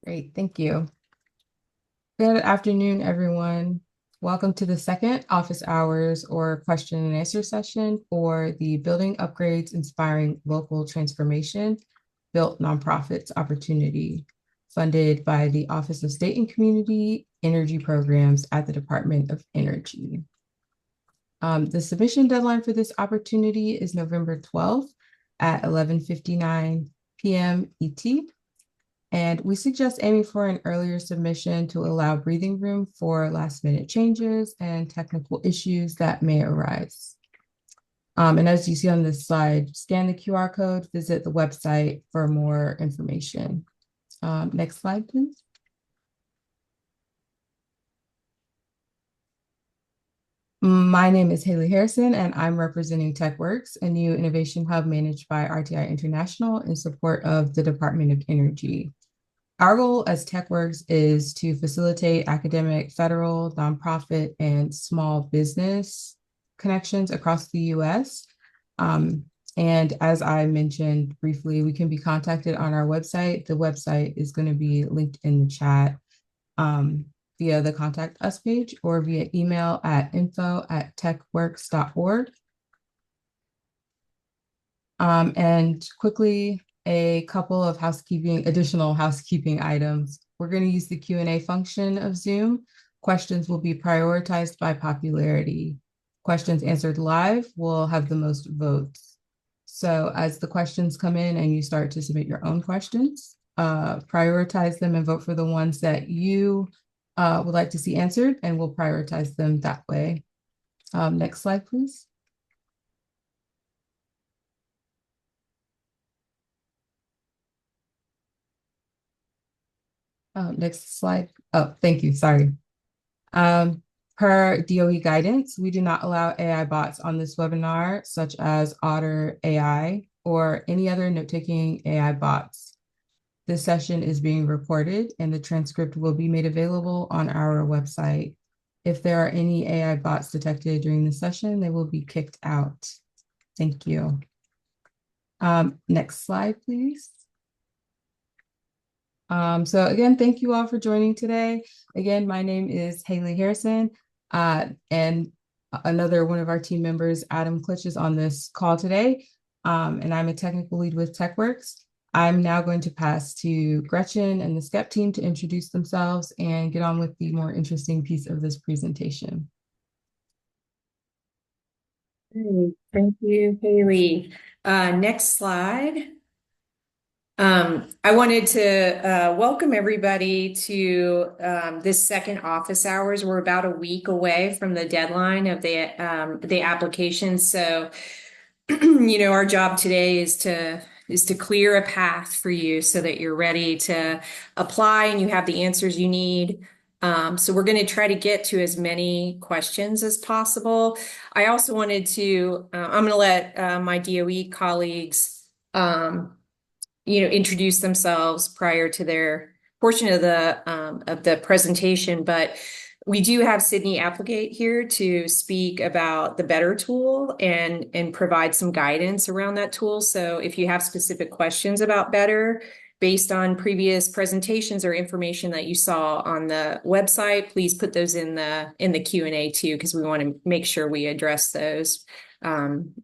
Great, thank you. Good afternoon, everyone. Welcome to the second office hours or question and answer session for the Building Upgrades Inspiring Local Transformation Built Nonprofits Opportunity, funded by the Office of State and Community Energy Programs at the Department of Energy. The submission deadline for this opportunity is November 12th at 11:59 p.m. ET. And we suggest aiming for an earlier submission to allow breathing room for last minute changes and technical issues that may arise. And as you see on this slide, scan the QR code, visit the website for more information. Next slide, please. My name is Haley Harrison, and I'm representing TWX, a new innovation hub managed by RTI International in support of the Department of Energy. Our goal as TechWorks is to facilitate academic, federal, nonprofit, and small business connections across the US. And as I mentioned briefly, we can be contacted on our website. The website is going to be linked in the chat via the Contact Us page or via email at info@techworks.org. And quickly, a couple of additional housekeeping items. We're going to use the Q&A function of Zoom. Questions will be prioritized by popularity. Questions answered live will have the most votes. So as the questions come in and you start to submit your own questions, prioritize them and vote for the ones that you would like to see answered, and we'll prioritize them that way. Next slide, please. Next slide. Oh, thank you. Sorry. Per DOE guidance, we do not allow AI bots on this webinar, such as Otter AI or any other note-taking AI bots. This session is being recorded and the transcript will be made available on our website. If there are any AI bots detected during the session, they will be kicked out. Thank you. Next slide, please. So again, thank you all for joining today. Again, my name is Haley Harrison, and another one of our team members, Adam Klitsch, is on this call today, and I'm a technical lead with TechWorks. I'm now going to pass to Gretchen and the SCEP team to introduce themselves and get on with the more interesting piece of this presentation. Thank you, Haley. Next slide. I wanted to welcome everybody to this second office hours. We're about a week away from the deadline of the application. So, our job today is to clear a path for you so that you're ready to apply and you have the answers you need. So we're going to try to get to as many questions as possible. I also wanted to, I'm going to let my DOE colleagues introduce themselves prior to their portion of the presentation, but we do have Sydney Applegate here to speak about the Better tool and provide some guidance around that tool. So if you have specific questions about Better based on previous presentations or information that you saw on the website, please put those in the Q&A too, because we want to make sure we address those.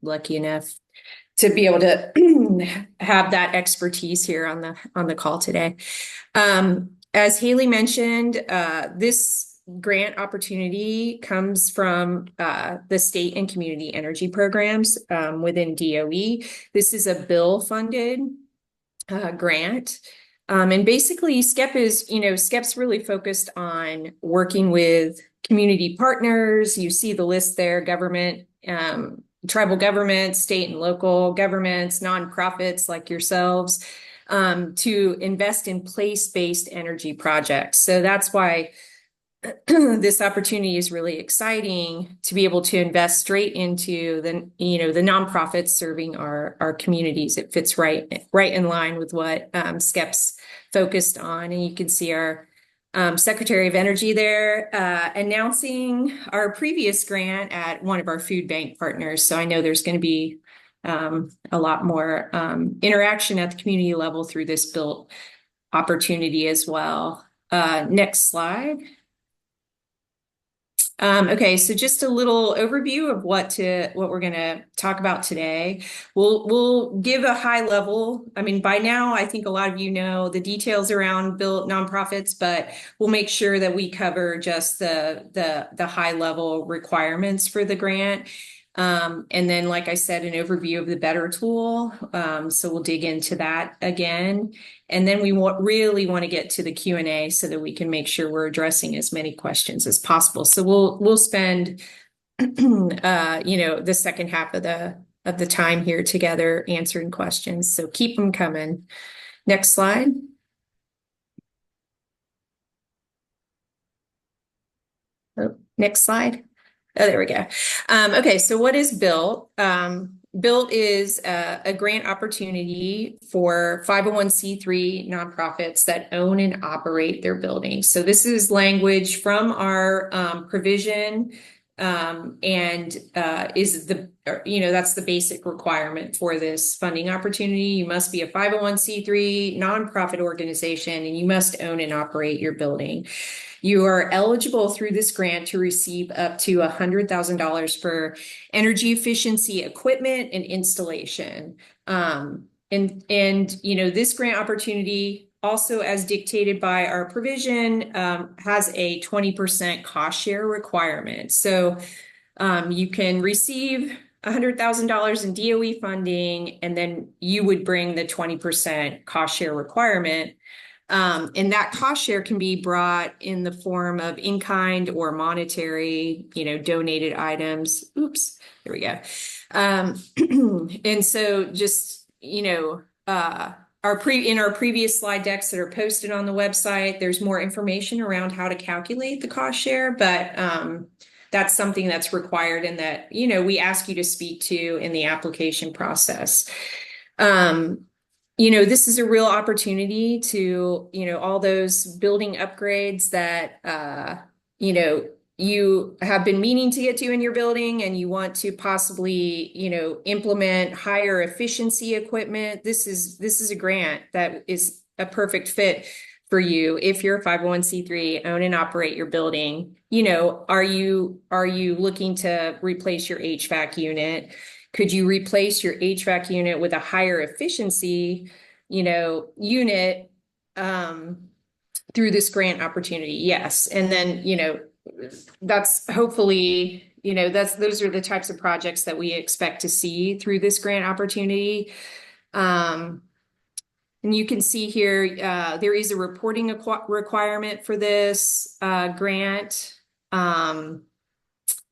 Lucky enough to be able to have that expertise here on the call today. As Haley mentioned, this grant opportunity comes from the state and community energy programs within DOE. This is a bill-funded grant. And basically, SCEP's really focused on working with community partners. You see the list there: government, tribal governments, state and local governments, nonprofits like yourselves, to invest in place-based energy projects. So that's why this opportunity is really exciting, to be able to invest straight into the nonprofits serving our communities. It fits right in line with what SCEP's focused on. And you can see our Secretary of Energy there announcing our previous grant at one of our food bank partners. So I know there's going to be a lot more interaction at the community level through this built opportunity as well. Next slide. Okay, so just a little overview of what we're going to talk about today. We'll give a high level. I mean, by now, I think a lot of you know the details around built nonprofits, but we'll make sure that we cover just the high level requirements for the grant. And then, like I said, an overview of the Better tool. So we'll dig into that again. And then we really want to get to the Q&A so that we can make sure we're addressing as many questions as possible. So we'll spend the second half of the time here together answering questions. So keep them coming. Next slide. Oh, next slide. Oh, there we go. Okay, so what is Built? Built is a grant opportunity for 501c3 nonprofits that own and operate their buildings. So this is language from our provision, and that's the basic requirement for this funding opportunity. You must be a 501c3 nonprofit organization, and you must own and operate your building. You are eligible through this grant to receive up to $100,000 for energy efficiency equipment and installation. This grant opportunity, also as dictated by our provision, has a 20% cost share requirement. So you can receive $100,000 in DOE funding, and then you would bring the 20% cost share requirement. And that cost share can be brought in the form of in-kind or monetary, donated items. Oops, there we go. And so just, in our previous slide decks that are posted on the website, there's more information around how to calculate the cost share, but that's something that's required and that, we ask you to speak to in the application process. This is a real opportunity to, all those building upgrades that, you have been meaning to get to in your building and you want to possibly, implement higher efficiency equipment. This is a grant that is a perfect fit for you if you're a 501c3, own and operate your building. Are you looking to replace your HVAC unit? Could you replace your HVAC unit with a higher efficiency, unit through this grant opportunity? Yes. And then, that's hopefully, those are the types of projects that we expect to see through this grant opportunity. And you can see here, there is a reporting requirement for this grant.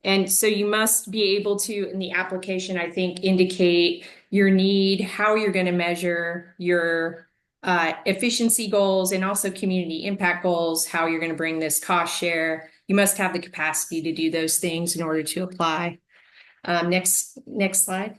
And so you must be able to, in the application, I think, indicate your need, how you're going to measure your efficiency goals and also community impact goals, how you're going to bring this cost share. You must have the capacity to do those things in order to apply. Next slide.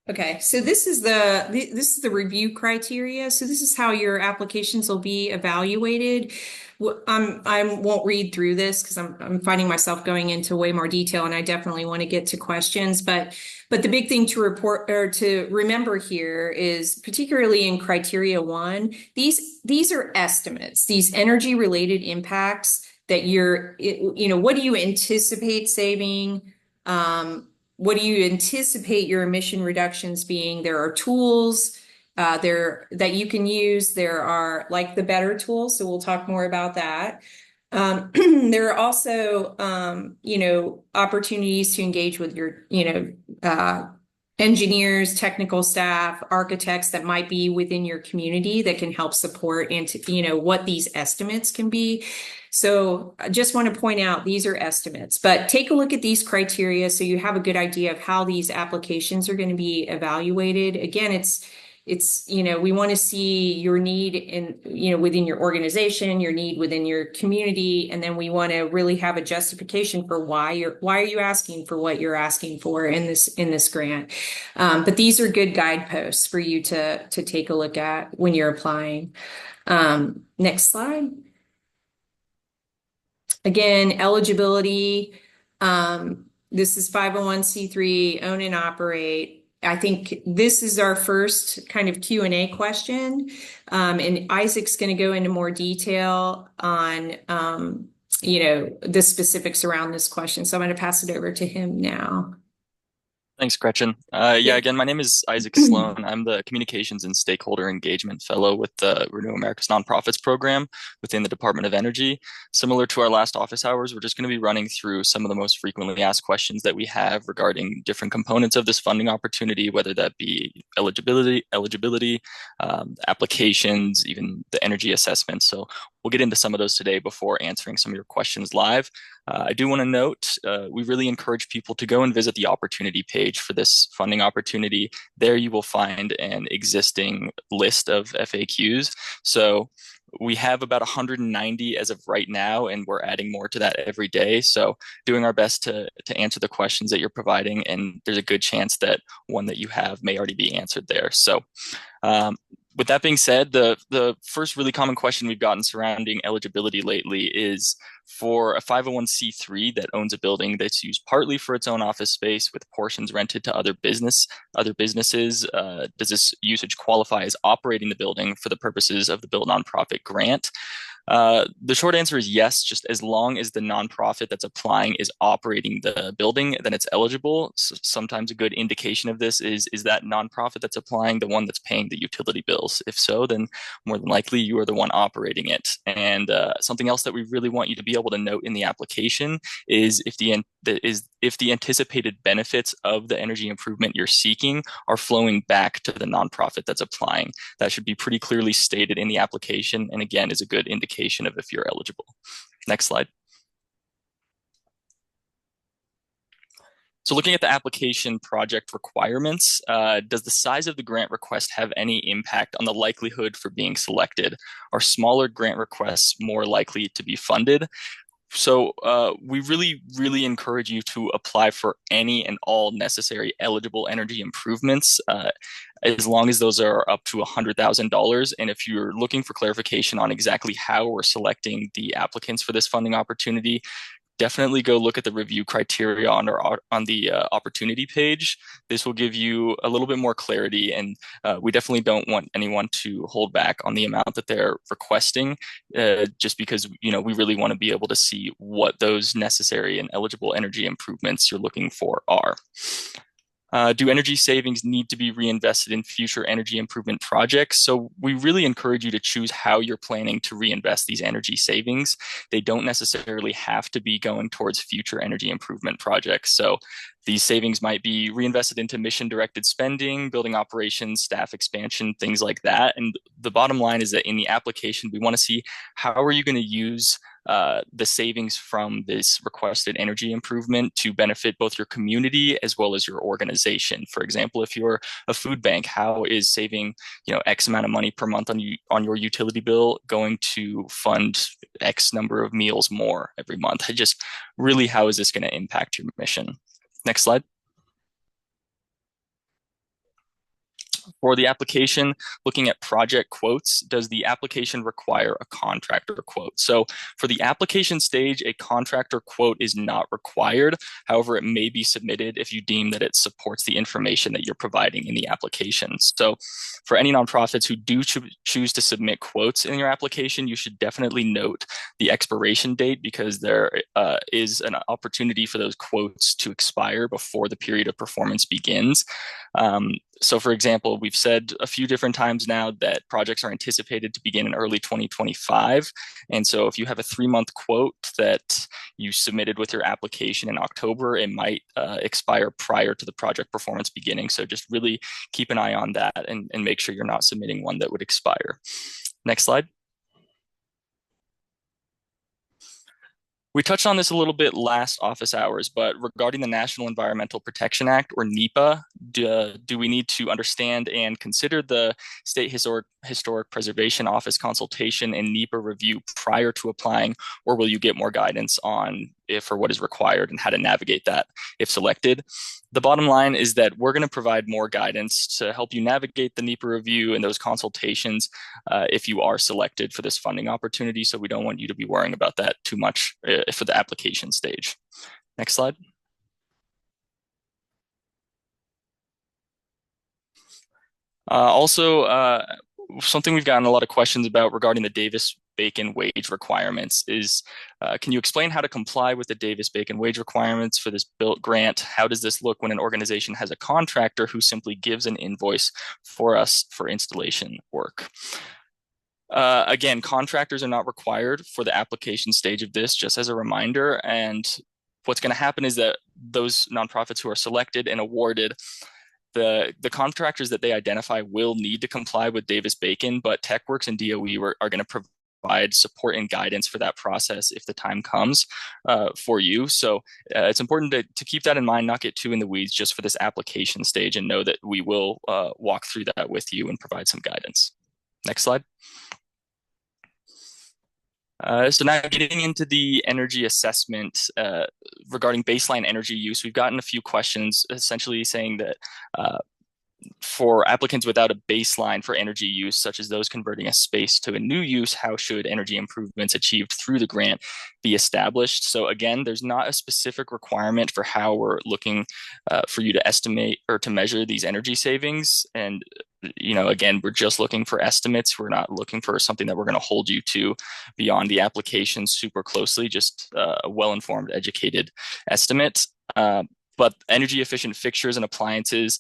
Okay, so this is the review criteria. So this is how your applications will be evaluated. I won't read through this because I'm finding myself going into way more detail, and I definitely want to get to questions. But the big thing to report or to remember here is, particularly in criteria 1, these are estimates. These energy related impacts that what do you anticipate saving? What do you anticipate your emission reductions being? There are tools there that you can use. There are like the Better tool, so we'll talk more about that. There are also, opportunities to engage with your, engineers, technical staff, architects that might be within your community that can help support and what these estimates can be. So I just want to point out these are estimates, but take a look at these criteria so you have a good idea of how these applications are going to be evaluated. Again, it's we want to see your need within your organization, your need within your community, and then we want to really have a justification for why are you asking for what you're asking for in this grant. But these are good guideposts for you to take a look at when you're applying. Next slide. Again, eligibility. This is 501c3, own and operate. I think this is our first kind of Q&A question. And Isaac's going to go into more detail on, the specifics around this question. So I'm going to pass it over to him now. Thanks, Gretchen. Yeah, Yeah. again, my name is Isaac Sloan. I'm the Communications and Stakeholder Engagement Fellow with the Renew America's Nonprofits program within the Department of Energy. Similar to our last office hours, we're just going to be running through some of the most frequently asked questions that we have regarding different components of this funding opportunity, whether that be eligibility, applications, even the energy assessment. So we'll get into some of those today before answering some of your questions live. I do want to note, we really encourage people to go and visit the opportunity page for this funding opportunity. There you will find an existing list of FAQs. So we have about 190 as of right now, and we're adding more to that every day. So doing our best to answer the questions that you're providing, and there's a good chance that one that you have may already be answered there. So with that being said, the first really common question we've gotten surrounding eligibility lately is for a 501c3 that owns a building that's used partly for its own office space with portions rented to other businesses. Does this usage qualify as operating the building for the purposes of the Build Nonprofit grant? The short answer is yes, just as long as the nonprofit that's applying is operating the building, then it's eligible. So sometimes a good indication of this is that nonprofit that's applying the one that's paying the utility bills. If so, then more than likely you are the one operating it. And something else that we really want you to be able to note in the application is if the anticipated benefits of the energy improvement you're seeking are flowing back to the nonprofit that's applying. That should be pretty clearly stated in the application, and again, is a good indication of if you're eligible. Next slide. So looking at the application project requirements, does the size of the grant request have any impact on the likelihood for being selected? Are smaller grant requests more likely to be funded? So we really encourage you to apply for any and all necessary eligible energy improvements, as long as those are up to $100,000. And if you're looking for clarification on exactly how we're selecting the applicants for this funding opportunity, definitely go look at the review criteria on the opportunity page. This will give you a little bit more clarity, and we definitely don't want anyone to hold back on the amount that they're requesting, just because we really want to be able to see what those necessary and eligible energy improvements you're looking for are. Do energy savings need to be reinvested in future energy improvement projects? So we really encourage you to choose how you're planning to reinvest these energy savings. They don't necessarily have to be going towards future energy improvement projects. So these savings might be reinvested into mission-directed spending, building operations, staff expansion, things like that. And the bottom line is that in the application, we want to see how are you going to use the savings from this requested energy improvement to benefit both your community as well as your organization. For example, if you're a food bank, how is saving X amount of money per month on your utility bill going to fund X number of meals more every month? Just really, how is this going to impact your mission? Next slide. For the application, looking at project quotes, does the application require a contractor quote? So for the application stage, a contractor quote is not required. However, it may be submitted if you deem that it supports the information that you're providing in the application. So for any nonprofits who do choose to submit quotes in your application, you should definitely note the expiration date, because there is an opportunity for those quotes to expire before the period of performance begins. So for example, we've said a few different times now that projects are anticipated to begin in early 2025. And so if you have a 3-month quote that you submitted with your application in October, it might expire prior to the project performance beginning. So just really keep an eye on that and make sure you're not submitting one that would expire. Next slide. We touched on this a little bit last office hours, but regarding the National Environmental Protection Act, or NEPA, do we need to understand and consider the State Historic Preservation Office consultation and NEPA review prior to applying, or will you get more guidance on if or what is required and how to navigate that if selected? The bottom line is that we're going to provide more guidance to help you navigate the NEPA review and those consultations if you are selected for this funding opportunity. So we don't want you to be worrying about that too much for the application stage. Next slide. Something we've gotten a lot of questions about regarding the Davis-Bacon wage requirements is, can you explain how to comply with the Davis-Bacon wage requirements for this built grant? How does this look when an organization has a contractor who simply gives an invoice for us for installation work? Again, contractors are not required for the application stage of this, just as a reminder. And what's going to happen is that those nonprofits who are selected and awarded the contractors that they identify will need to comply with Davis-Bacon, but TechWorks and DOE are going to provide support and guidance for that process if the time comes for you. So it's important to keep that in mind, not get too in the weeds just for this application stage, and know that we will walk through that with you and provide some guidance. Next slide. So now getting into the energy assessment regarding baseline energy use, we've gotten a few questions essentially saying that for applicants without a baseline for energy use, such as those converting a space to a new use, how should energy improvements achieved through the grant be established? So again, there's not a specific requirement for how we're looking for you to estimate or to measure these energy savings. And again, we're just looking for estimates. We're not looking for something that we're going to hold you to beyond the application super closely, just a well-informed, educated estimate. But energy efficient fixtures and appliances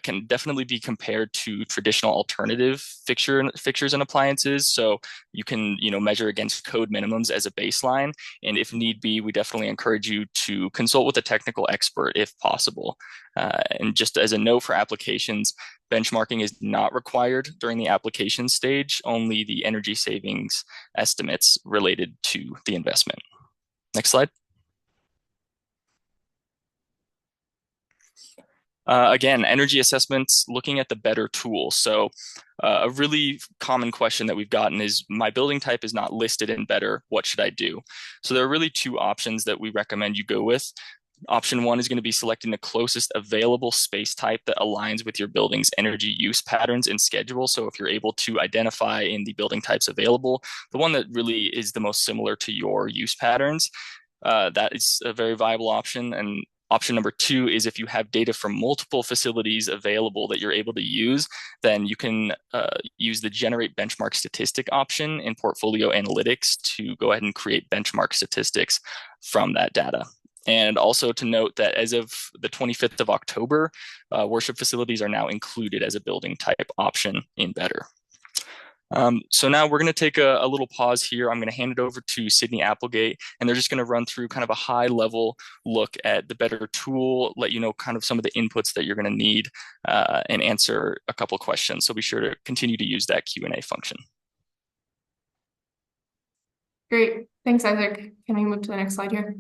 can definitely be compared to traditional alternative fixtures and appliances. So you can measure against code minimums as a baseline. And if need be, we definitely encourage you to consult with a technical expert if possible. And just as a note for applications, benchmarking is not required during the application stage, only the energy savings estimates related to the investment. Next slide. Again, energy assessments, looking at the better tool. So a really common question that we've gotten is, my building type is not listed in better, what should I do? So there are really two options that we recommend you go with. Option one is going to be selecting the closest available space type that aligns with your building's energy use patterns and schedule. So if you're able to identify in the building types available, the one that really is the most similar to your use patterns, that is a very viable option. And option number two is, if you have data from multiple facilities available that you're able to use, then you can use the generate benchmark statistic option in portfolio analytics to go ahead and create benchmark statistics from that data. And also to note that as of the 25th of October, worship facilities are now included as a building type option in Better. So now we're going to take a little pause here. I'm going to hand it over to Sydney Applegate, and they're just going to run through kind of a high level look at the Better tool, let you know kind of some of the inputs that you're going to need, and answer a couple questions. So be sure to continue to use that Q&A function. Great. Thanks, Isaac. Can we move to the next slide here?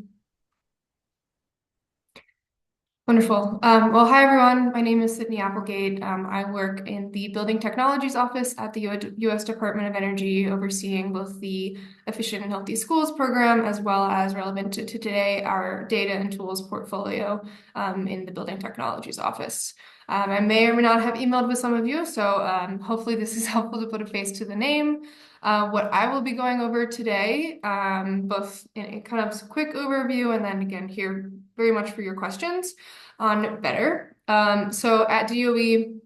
Wonderful. Well, hi, everyone. My name is Sydney Applegate. I work in the Building Technologies Office at the U.S. Department of Energy, overseeing both the Efficient and Healthy Schools program, as well as, relevant to today, our data and tools portfolio in the Building Technologies Office. I may or may not have emailed with some of you, so hopefully this is helpful to put a face to the name. What I will be going over today, both in a kind of quick overview, and then again here very much for your questions on Better. So at DOE,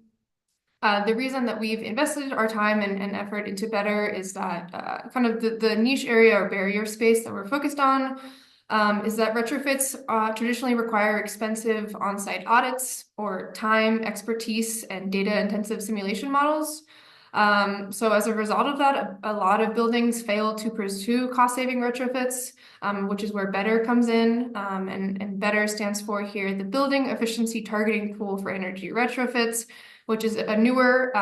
the reason that we've invested our time and effort into Better is that kind of the niche area or barrier space that we're focused on is that retrofits traditionally require expensive on-site audits or time, expertise, and data-intensive simulation models. So as a result of that, a lot of buildings fail to pursue cost-saving retrofits, which is where Better comes in. And Better stands for here, the Building Efficiency Targeting Tool for Energy Retrofits, which is a newer,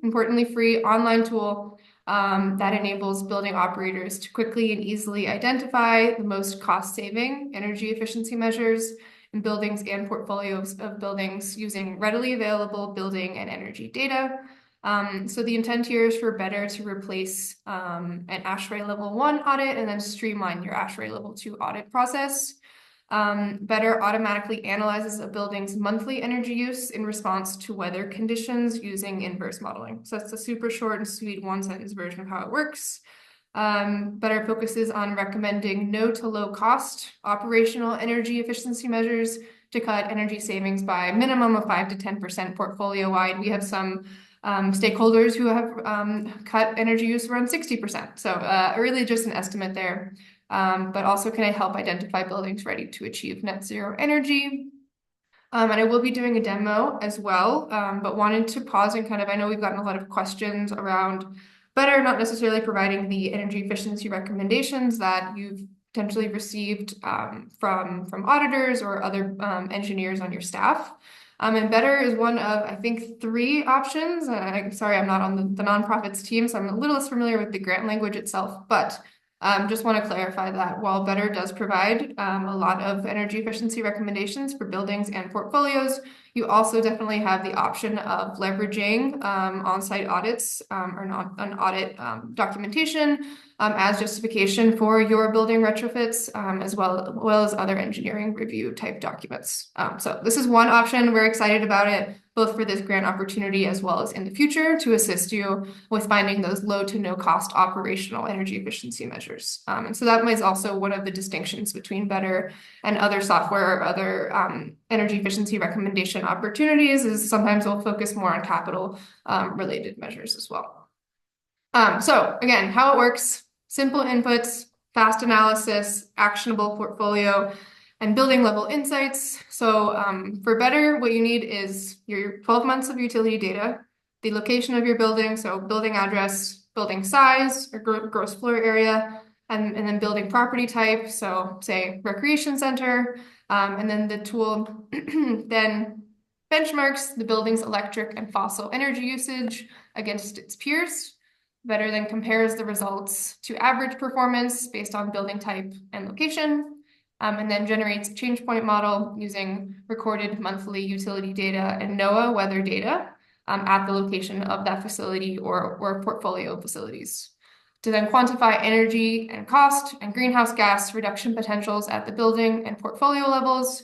importantly free online tool that enables building operators to quickly and easily identify the most cost-saving energy efficiency measures in buildings and portfolios of buildings using readily available building and energy data. So the intent here is for Better to replace an ASHRAE Level 1 audit and then streamline your ASHRAE Level 2 audit process. Better automatically analyzes a building's monthly energy use in response to weather conditions using inverse modeling. So that's a super short and sweet one-sentence version of how it works. Better focuses on recommending no to low cost operational energy efficiency measures to cut energy savings by a minimum of 5 to 10% portfolio wide. We have some stakeholders who have cut energy use around 60%. So really just an estimate there. But also, can I help identify buildings ready to achieve net zero energy? And I will be doing a demo as well, but wanted to pause and I know we've gotten a lot of questions around better, not necessarily providing the energy efficiency recommendations that you've potentially received from auditors or other engineers on your staff. And better is one of, I think, 3 options. I'm sorry, I'm not on the nonprofits team, so I'm a little less familiar with the grant language itself, but just want to clarify that while Better does provide a lot of energy efficiency recommendations for buildings and portfolios, you also definitely have the option of leveraging on-site audits or not an audit documentation as justification for your building retrofits, as well as other engineering review type documents. So this is one option. We're excited about it, both for this grant opportunity as well as in the future to assist you with finding those low to no cost operational energy efficiency measures. And so that is also one of the distinctions between Better and other software or other energy efficiency recommendation opportunities is sometimes we'll focus more on capital related measures as well. So again, how it works, simple inputs, fast analysis, actionable portfolio, and building level insights. So for Better, what you need is your 12 months of utility data, the location of your building, so building address, building size, or gross floor area, and then building property type, so say recreation center, and then the tool then benchmarks the building's electric and fossil energy usage against its peers. Better then compares the results to average performance based on building type and location, and then generates a change point model using recorded monthly utility data and NOAA weather data at the location of that facility or portfolio of facilities to then quantify energy and cost and greenhouse gas reduction potentials at the building and portfolio levels,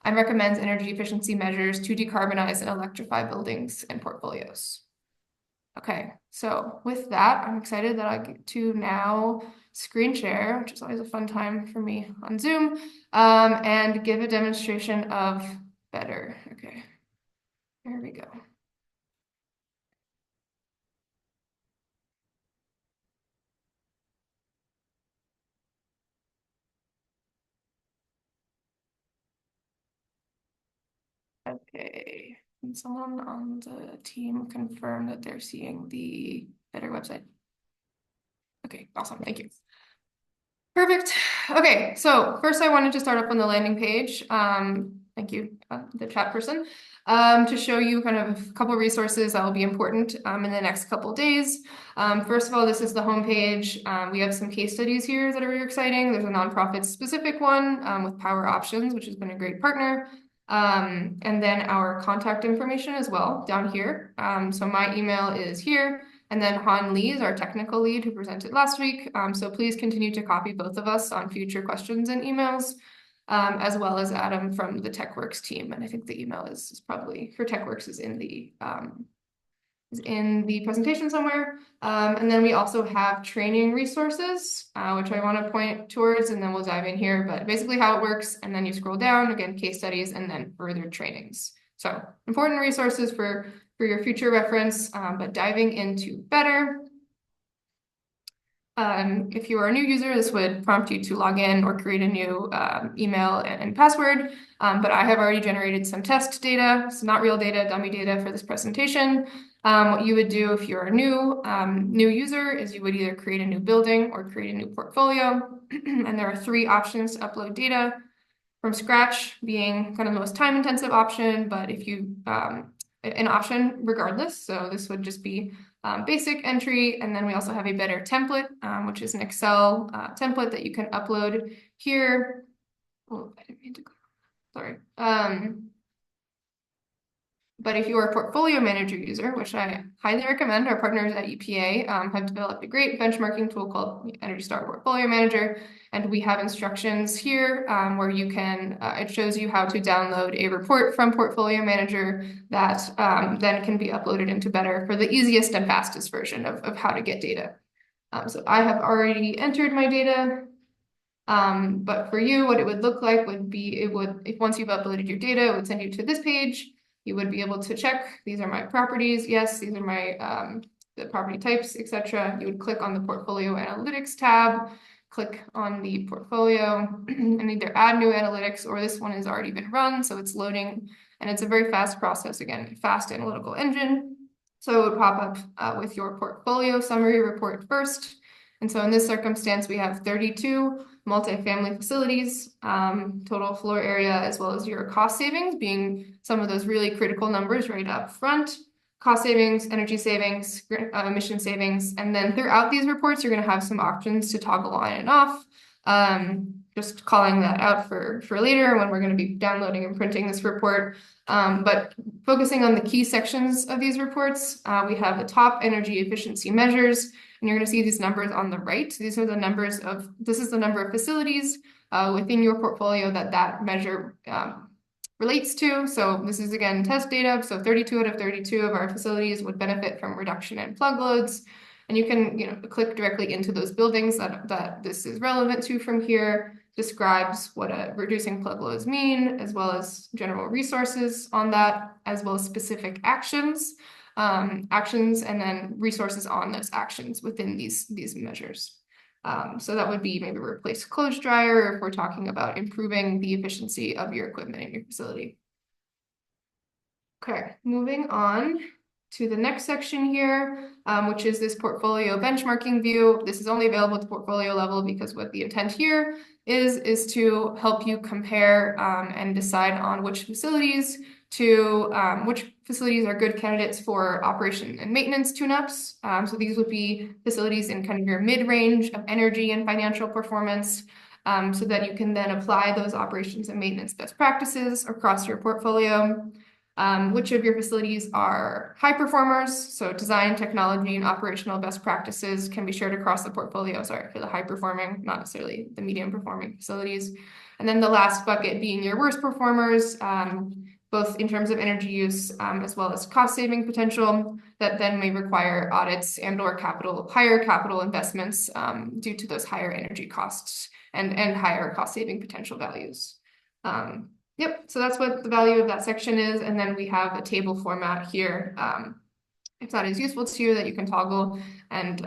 and recommends energy efficiency measures to decarbonize and electrify buildings and portfolios. Okay, so with that, I'm excited that I get to now screen share, which is always a fun time for me on Zoom, and give a demonstration of Better. Okay, here we go. Okay, can someone on the team confirm that they're seeing the Better website? Okay, awesome, thank you. Perfect. Okay, so first I wanted to start up on the landing page. Thank you, the chat person, to show you kind of a couple of resources that will be important in the next couple of days. First of all, this is the homepage. We have some case studies here that are really exciting. There's a nonprofit specific one with Power Options, which has been a great partner. And then our contact information as well down here. So my email is here. And then Han Lee is our technical lead who presented last week. So please continue to copy both of us on future questions and emails, as well as Adam from the TechWorks team. And I think the email is probably for TechWorks is in the presentation somewhere. And then we also have training resources, which I want to point towards, and then we'll dive in here. But basically how it works, and then you scroll down, again, case studies, and then further trainings. So important resources for your future reference, but diving into Better. If you are a new user, this would prompt you to log in or create a new email and password. But I have already generated some test data. It's not real data, dummy data for this presentation. What you would do if you're a new user is you would either create a new building or create a new portfolio. And there are 3 options to upload data. From scratch being kind of the most time-intensive option, but if you an option regardless. So this would just be basic entry. And then we also have a Better template, which is an Excel template that you can upload here. Oh, I didn't mean to go. Sorry. But if you are a portfolio manager user, which I highly recommend, our partners at EPA have developed a great benchmarking tool called Energy Star Portfolio Manager. And we have instructions here where you can, it shows you how to download a report from Portfolio Manager that then can be uploaded into Better for the easiest and fastest version of how to get data. So I have already entered my data. But for you, what it would look like would be, if once you've uploaded your data, it would send you to this page. You would be able to check, these are my properties. Yes, these are my the property types, etc. You would click on the Portfolio Analytics tab, click on the portfolio, and either add new analytics, or this one has already been run, so it's loading, and it's a very fast process, again, fast analytical engine. So it would pop up with your portfolio summary report first. And so in this circumstance, we have 32 multifamily facilities, total floor area, as well as your cost savings being some of those really critical numbers right up front. Cost savings, energy savings, emission savings, and then throughout these reports, you're going to have some options to toggle on and off. Just calling that out for later when we're going to be downloading and printing this report. But focusing on the key sections of these reports, we have the top energy efficiency measures, and you're going to see these numbers on the right. These are the numbers of, this is the number of facilities within your portfolio that measure relates to. So this is, again, test data. So 32 out of 32 of our facilities would benefit from reduction in plug loads. And you can, click directly into those buildings that this is relevant to from here. Describes what reducing plug loads mean, as well as general resources on that, as well as specific actions, and then resources on those actions within these measures. So that would be maybe replace clothes dryer if we're talking about improving the efficiency of your equipment in your facility. Okay, moving on to the next section here, which is this portfolio benchmarking view. This is only available at the portfolio level because what the intent here is to help you compare and decide on which facilities are good candidates for operation and maintenance tune-ups. So these would be facilities in kind of your mid-range of energy and financial performance, so that you can then apply those operations and maintenance best practices across your portfolio. Which of your facilities are high performers? So design, technology, and operational best practices can be shared across the portfolio. Sorry, for the high performing, not necessarily the medium performing facilities. And then the last bucket being your worst performers, both in terms of energy use as well as cost saving potential that then may require audits and or higher capital investments due to those higher energy costs and higher cost saving potential values. Yep, so that's what the value of that section is. And then we have a table format here, if that is useful to you, that you can toggle and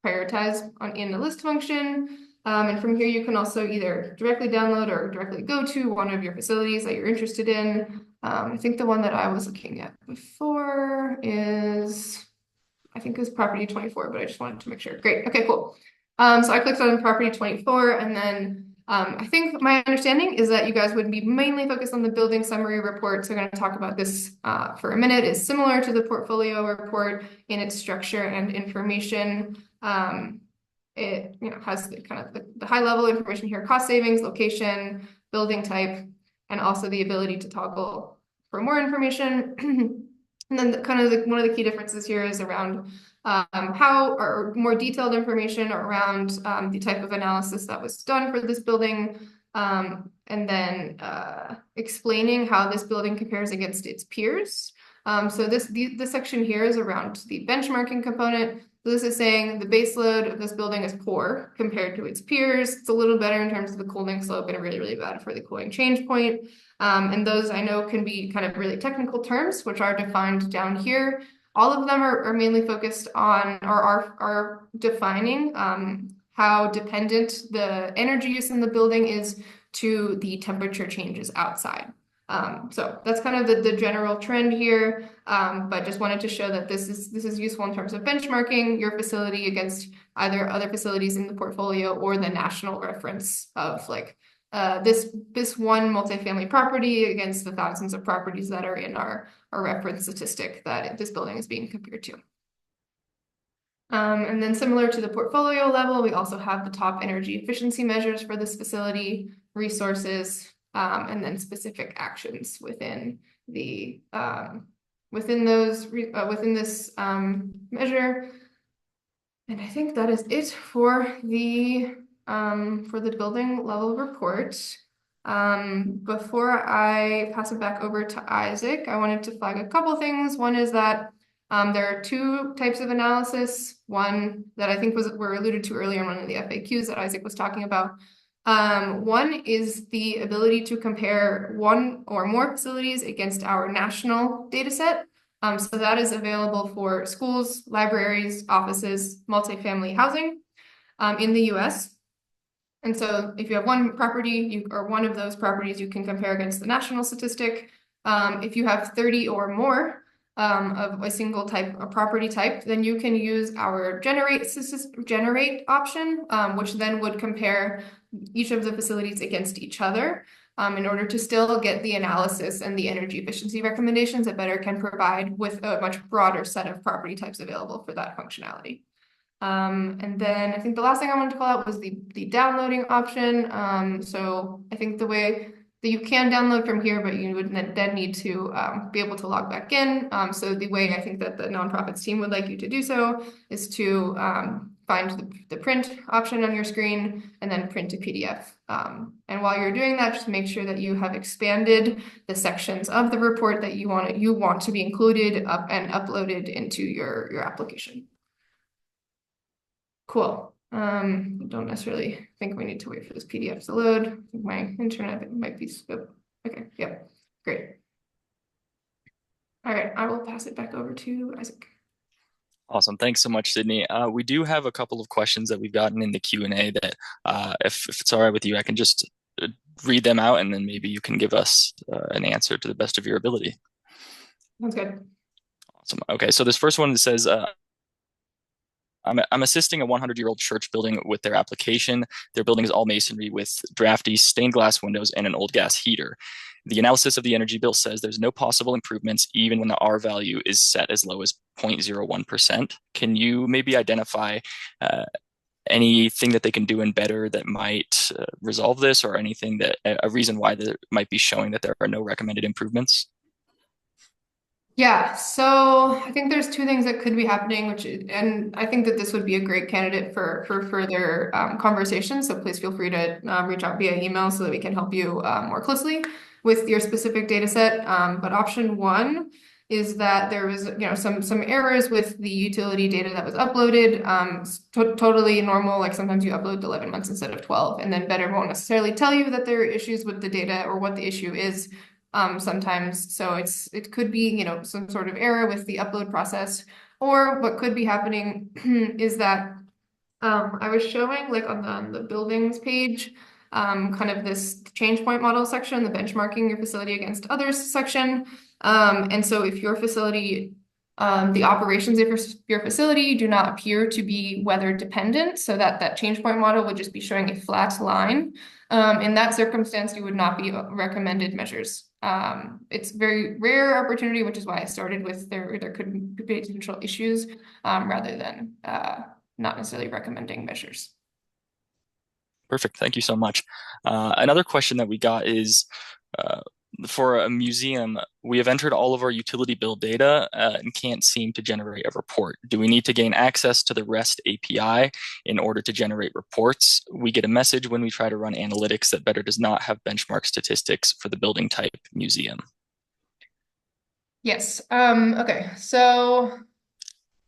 prioritize in the list function. And from here, you can also either directly download or directly go to one of your facilities that you're interested in. I think the one that I was looking at before is, I think it was property 24, but I just wanted to make sure. Great, okay, cool. So I clicked on property 24, and then I think my understanding is that you guys would be mainly focused on the building summary report. So I'm going to talk about this for a minute. It's similar to the portfolio report in its structure and information. It has the high level information here: cost savings, location, building type, and also the ability to toggle for more information. And then one of the key differences here is around how or more detailed information around the type of analysis that was done for this building, and then explaining how this building compares against its peers. So this section here is around the benchmarking component. So this is saying the base load of this building is poor compared to its peers. It's a little better in terms of the cooling slope and really, really bad for the cooling change point. And those I know can be kind of really technical terms, which are defined down here. All of them are mainly focused on or are defining how dependent the energy use in the building is to the temperature changes outside. So that's kind of the general trend here, but just wanted to show that this is useful in terms of benchmarking your facility against either other facilities in the portfolio or the national reference of like this one multifamily property against the thousands of properties that are in our reference statistic that this building is being compared to. And then similar to the portfolio level, we also have the top energy efficiency measures for this facility, resources, and then specific actions within the within this measure. And I think that is it for the building level report. Before I pass it back over to Isaac, I wanted to flag a couple things. One is that there are two types of analysis. One that I think were alluded to earlier in one of the FAQs that Isaac was talking about. One is the ability to compare one or more facilities against our national data set. So that is available for schools, libraries, offices, multifamily housing in the US. And so if you have one property, or one of those properties, you can compare against the national statistic. If you have 30 or more of a single type of property type, then you can use our generate option, which then would compare each of the facilities against each other in order to still get the analysis and the energy efficiency recommendations that Better can provide with a much broader set of property types available for that functionality. And then I think the last thing I wanted to call out was the downloading option. So I think the way that you can download from here, but you would then need to be able to log back in. So the way I think that the nonprofits team would like you to do so is to find the print option on your screen and then print a PDF. And while you're doing that, just make sure that you have expanded the sections of the report that you want to be included up and uploaded into your application. Cool. Don't necessarily think we need to wait for this PDF to load. I think my internet might be slow. Okay, yep, great. All right, I will pass it back over to Isaac. Awesome. Thanks so much, Sydney. We do have a couple of questions that we've gotten in the Q&A that if it's all right with you, I can just read them out and then maybe you can give us an answer to the best of your ability. Sounds good. Awesome. Okay, so this first one says, I'm assisting a 100-year-old church building with their application. Their building is all masonry with drafty stained glass windows and an old gas heater. The analysis of the energy bill says there's no possible improvements even when the R value is set as low as 0.01%. Can you maybe identify anything that they can do in Better that might resolve this, or anything that a reason why there might be showing that there are no recommended improvements? Yeah, so I think there's two things that could be happening, and I think that this would be a great candidate for further conversation. So please feel free to reach out via email so that we can help you more closely with your specific data set. But option one is that there was some errors with the utility data that was uploaded. Totally normal. Like sometimes you upload 11 months instead of 12, and then Better won't necessarily tell you that there are issues with the data or what the issue is. Sometimes. So it could be, some sort of error with the upload process, or what could be happening is that I was showing like on the buildings page, kind of this change point model section, the benchmarking your facility against others section. And so if your facility, the operations of your facility do not appear to be weather dependent, so that change point model would just be showing a flat line. In that circumstance, you would not be recommended measures. It's very rare opportunity, which is why I started with there could be potential issues rather than not necessarily recommending measures. Perfect. Thank you so much. Another question that we got is for a museum, we have entered all of our utility bill data and can't seem to generate a report. Do we need to gain access to the REST API in order to generate reports? We get a message when we try to run analytics that Better does not have benchmark statistics for the building type museum. Yes. Okay. So I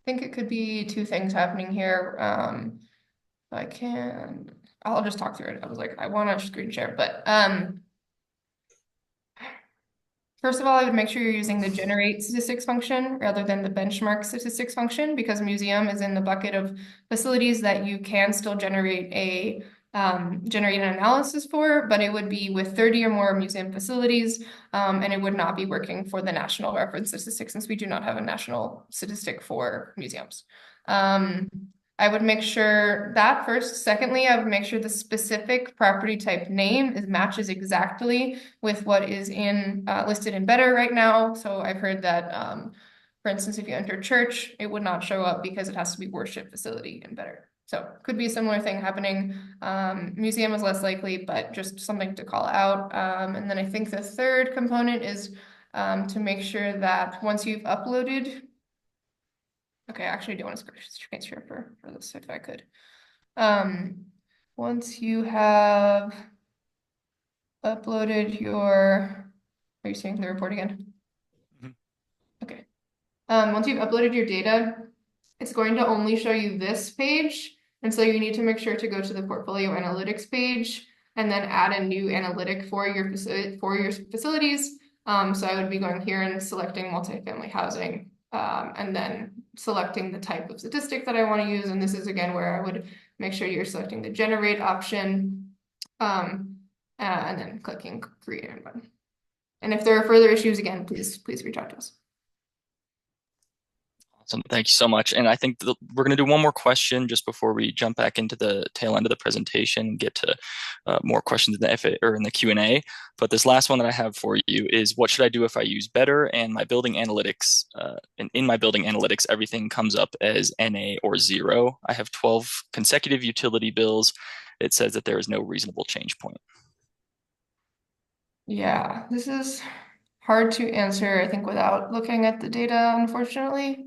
think it could be two things happening here. I'll just talk through it. I was like, I want to screen share, but first of all, I would make sure you're using the generate statistics function rather than the benchmark statistics function, because museum is in the bucket of facilities that you can still generate an analysis for, but it would be with 30 or more museum facilities, and it would not be working for the national reference statistic since we do not have a national statistic for museums. I would make sure that first. Secondly, I would make sure the specific property type name matches exactly with what is listed in Better right now. So I've heard that, for instance, if you enter church, it would not show up because it has to be worship facility in Better. So could be a similar thing happening. Museum is less likely, but just something to call out. And then I think the third component is to make sure that once you've uploaded. Okay, I actually do want to screen share for this if I could. Once you have uploaded are you seeing the report again? Mm-hmm. Okay. Once you've uploaded your data, it's going to only show you this page. And so you need to make sure to go to the portfolio analytics page and then add a new analytic for your facilities. So I would be going here and selecting multifamily housing, and then selecting the type of statistic that I want to use. And this is again where I would make sure you're selecting the generate option, and then clicking create button. And if there are further issues, again, please reach out to us. Awesome. Thank you so much. And I think we're going to do one more question just before we jump back into the tail end of the presentation and get to more questions in the FA or in the Q&A. But this last one that I have for you is, what should I do if I use better and my building analytics, and in my building analytics, everything comes up as NA or 0. I have 12 consecutive utility bills. It says that there is no reasonable change point. Yeah, this is hard to answer, I think, without looking at the data, unfortunately.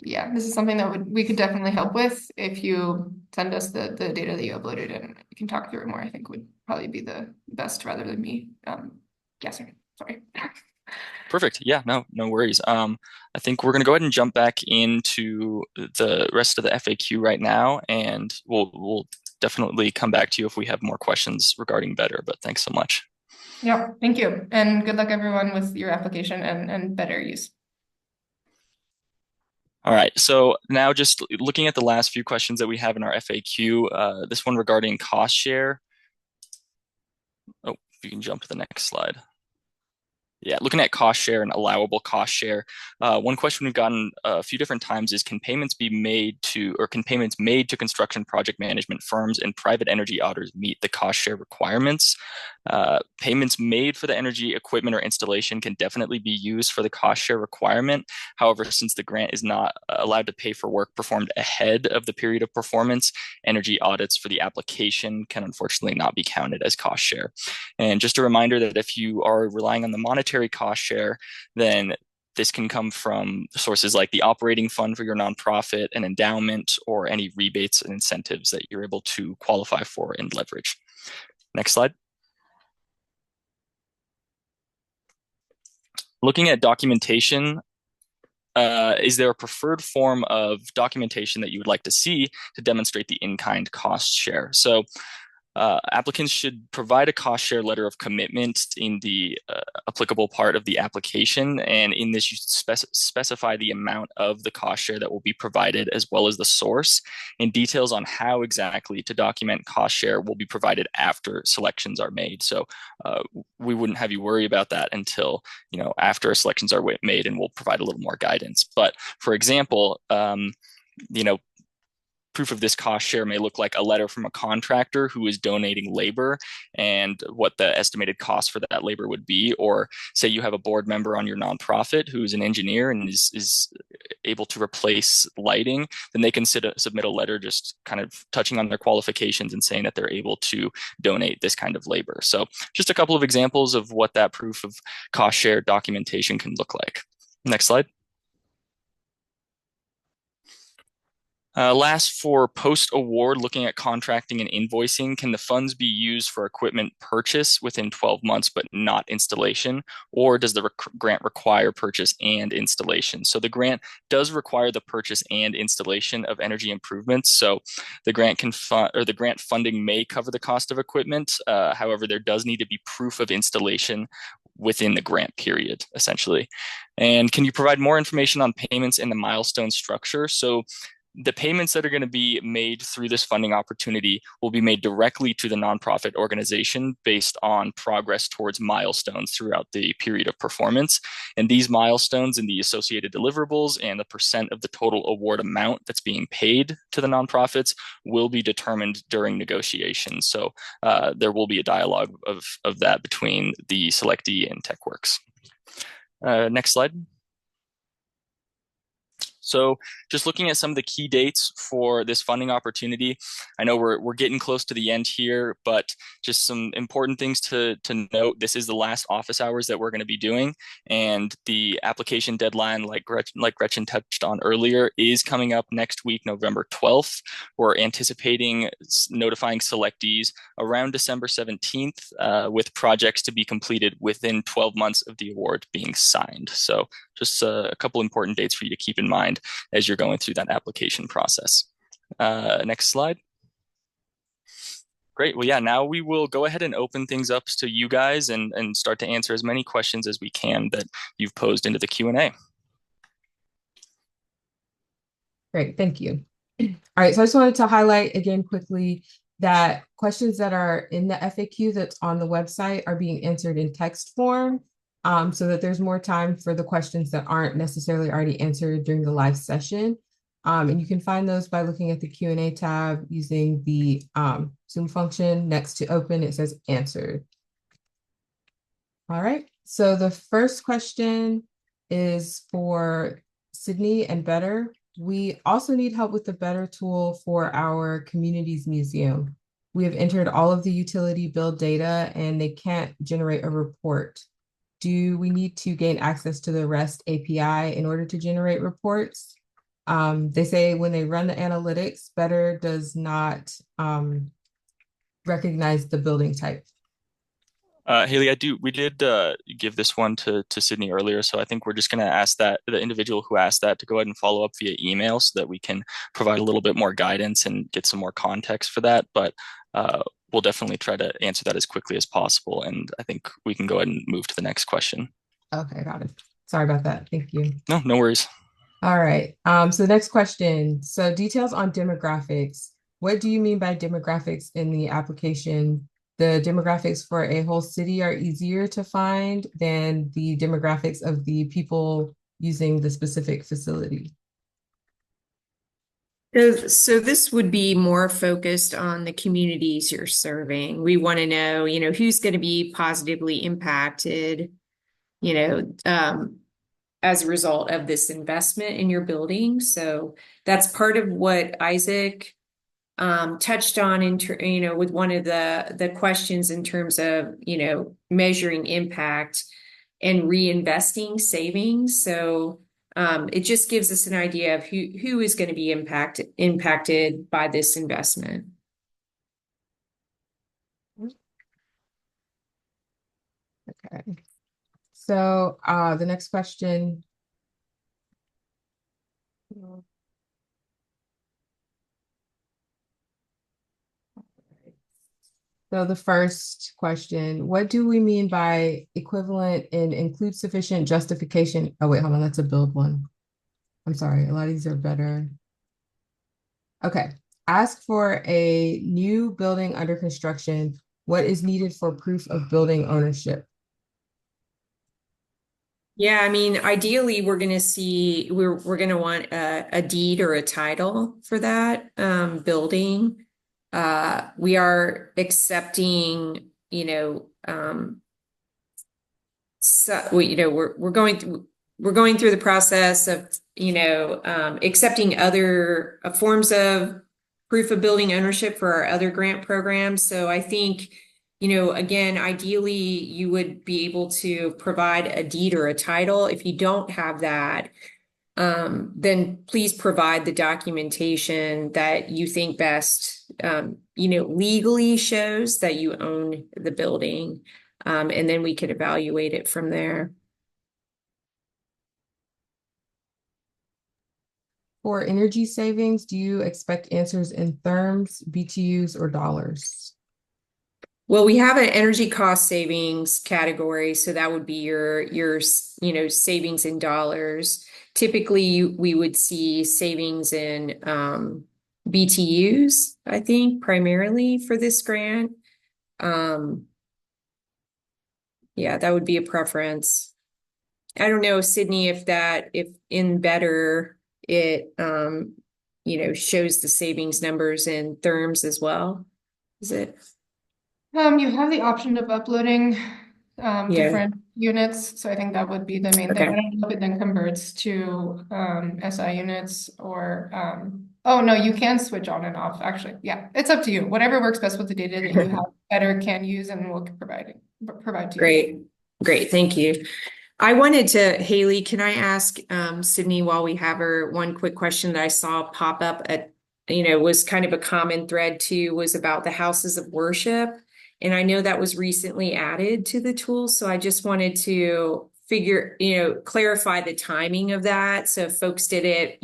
Yeah, this is something that we could definitely help with if you send us the data that you uploaded, and we can talk through it more. I think would probably be the best rather than me guessing. Sorry. Perfect. Yeah, no worries. I think we're going to go ahead and jump back into the rest of the FAQ right now, and we'll definitely come back to you if we have more questions regarding better, but thanks so much. Yeah, thank you. And good luck everyone with your application and better use. All right, so now just looking at the last few questions that we have in our FAQ, this one regarding cost share. Oh, if you can jump to the next slide. Yeah, looking at cost share and allowable cost share, one question we've gotten a few different times is, can payments made to construction project management firms and private energy auditors meet the cost share requirements? Payments made for the energy equipment or installation can definitely be used for the cost share requirement. However, since the grant is not allowed to pay for work performed ahead of the period of performance, energy audits for the application can unfortunately not be counted as cost share. And just a reminder that if you are relying on the monetary cost share, then this can come from sources like the operating fund for your nonprofit, an endowment, or any rebates and incentives that you're able to qualify for and leverage. Next slide. Looking at documentation, is there a preferred form of documentation that you would like to see to demonstrate the in-kind cost share? So applicants should provide a cost share letter of commitment in the applicable part of the application. And in this, you specify the amount of the cost share that will be provided, as well as the source, and details on how exactly to document cost share will be provided after selections are made. So we wouldn't have you worry about that until, after selections are made, and we'll provide a little more guidance. But for example, proof of this cost share may look like a letter from a contractor who is donating labor and what the estimated cost for that labor would be. Or say you have a board member on your nonprofit who is an engineer and is able to replace lighting, then they can submit a letter just kind of touching on their qualifications and saying that they're able to donate this kind of labor. So just a couple of examples of what that proof of cost share documentation can look like. Next slide. Last, for post-award, looking at contracting and invoicing, can the funds be used for equipment purchase within 12 months but not installation? Or does the grant require purchase and installation? So the grant does require the purchase and installation of energy improvements. So the grant the grant funding may cover the cost of equipment. However, there does need to be proof of installation within the grant period, essentially. And can you provide more information on payments and the milestone structure? So the payments that are going to be made through this funding opportunity will be made directly to the nonprofit organization based on progress towards milestones throughout the period of performance. And these milestones and the associated deliverables and the percent of the total award amount that's being paid to the nonprofits will be determined during negotiations. So there will be a dialogue of that between the selectee and TWX. Next slide. So just looking at some of the key dates for this funding opportunity, I know we're getting close to the end here, but just some important things to note. This is the last office hours that we're going to be doing, and the application deadline, like Gretchen touched on earlier, is coming up next week, November 12th. We're anticipating notifying selectees around December 17th, with projects to be completed within 12 months of the award being signed. So just a couple important dates for you to keep in mind as you're going through that application process. Next slide. Great. Well, yeah, now we will go ahead and open things up to you guys and start to answer as many questions as we can that you've posed into the Q&A. Great, thank you. All right, so I just wanted to highlight again quickly that questions that are in the FAQ that's on the website are being answered in text form, so that there's more time for the questions that aren't necessarily already answered during the live session. And you can find those by looking at the Q&A tab using the Zoom function. Next to open, it says answered. All right, so the first question is for Sydney and Better. We also need help with the Better tool for our communities museum. We have entered all of the utility bill data and they can't generate a report. Do we need to gain access to the REST API in order to generate reports? They say when they run the analytics, Better does not recognize the building type. Haley, we did give this one to Sydney earlier, so I think we're just going to ask that the individual who asked that to go ahead and follow up via email so that we can provide a little bit more guidance and get some more context for that. But we'll definitely try to answer that as quickly as possible. And I think we can go ahead and move to the next question. Okay, got it. Sorry about that. Thank you. No, no worries. All right. So the next question. So details on demographics. What do you mean by demographics in the application? The demographics for a whole city are easier to find than the demographics of the people using the specific facility. So this would be more focused on the communities you're serving. We want to know, who's going to be positively impacted, as a result of this investment in your building. So that's part of what Isaac touched on with one of the questions in terms of, measuring impact and reinvesting savings. So it just gives us an idea of who is going to be impacted by this investment. Okay. So the next question. So the first question, what do we mean by equivalent and include sufficient justification? Oh, wait, hold on. That's a build one. I'm sorry. A lot of these are better. Okay. Ask for a new building under construction. What is needed for proof of building ownership? Yeah, I mean, ideally, we're going to want a deed or a title for that building. We are accepting, so we're going through the process of, accepting other forms of proof of building ownership for our other grant programs. So I think, again, ideally, you would be able to provide a deed or a title. If you don't have that, then please provide the documentation that you think best, legally shows that you own the building. And then we could evaluate it from there. For energy savings, do you expect answers in therms, BTUs, or dollars? Well, we have an energy cost savings category, so that would be your savings in dollars. Typically, we would see savings in BTUs, I think, primarily for this grant. Yeah, that would be a preference. I don't know, Sydney, if in Better it shows the savings numbers in therms as well. Is it? You have the option of uploading different units, so I think that would be the main thing. I don't know if it then converts to SI units or oh no, you can switch on and off actually. Yeah, it's up to you. Whatever works best with the data that you have Better can use and we'll provide to you. Great, thank you. I wanted to, Haley, can I ask Sydney while we have her one quick question that I saw pop up was kind of a common thread too, was about the houses of worship. And I know that was recently added to the tool. So I just wanted to clarify the timing of that. So if folks did it,